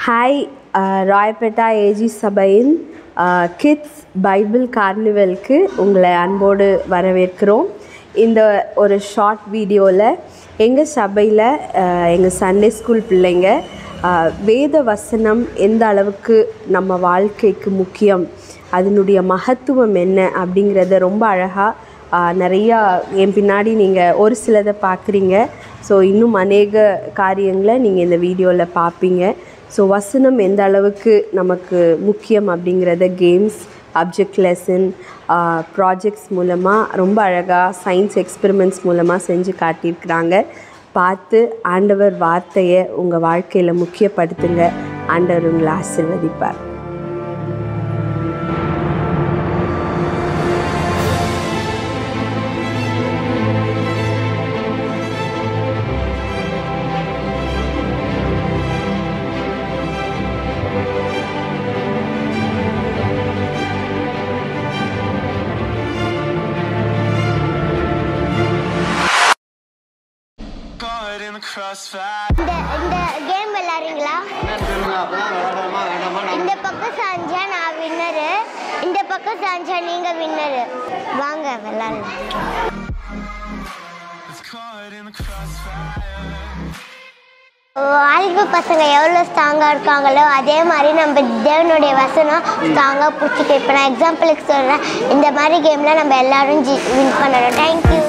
Hi Royapettah AG சபையின் kids Bible கார்னிவலுக்கு உங்களை அன்போடு வரவேற்கிறோம். இந்த ஒரு ஷார்ட் வீடியோவில் எங்கள் சபையில் எங்கள் சண்டே ஸ்கூல் பிள்ளைங்க வேத வசனம் எந்த அளவுக்கு நம்ம வாழ்க்கைக்கு முக்கியம், அதனுடைய மகத்துவம் என்ன அப்படிங்கிறத ரொம்ப அழகாக நிறையா என் பின்னாடி நீங்கள் ஒரு சிலதை பார்க்குறீங்க. ஸோ இன்னும் அநேக காரியங்களை நீங்கள் இந்த வீடியோவில் பார்ப்பீங்க. ஸோ வசனம் எந்த அளவுக்கு நமக்கு முக்கியம் அப்படிங்கிறத கேம்ஸ், அப்ஜெக்ட் லெசன், ப்ராஜெக்ட்ஸ் மூலமாக ரொம்ப அழகாக சயின்ஸ் எக்ஸ்பெரிமெண்ட்ஸ் மூலமாக செஞ்சு காட்டியிருக்கிறாங்க. பார்த்து ஆண்டவர் வார்த்தையை உங்கள் வாழ்க்கையில் முக்கியப்படுத்துங்க. ஆண்டவர் உங்களை ஆசீர்வதிப்பார். இந்த கேம் விளையாடுறீங்களா? இந்த பக்கம் சாஞ்சா நான் வின்னரு, இந்த பக்கம் சாஞ்சா நீங்க வின்னரு. வாங்க விளையாடலாம். வாலிப பசங்க எவ்வளோ ஸ்ட்ராங்காக இருக்காங்களோ அதே மாதிரி நம்ம தேவனுடைய வசனம் ஸ்ட்ராங்காக பிடிச்சிட்டு. இப்போ நான் எக்ஸாம்பிளுக்கு சொல்கிறேன், இந்த மாதிரி கேமில் நம்ம எல்லோரும் வின் பண்ணணும். தேங்க்யூ.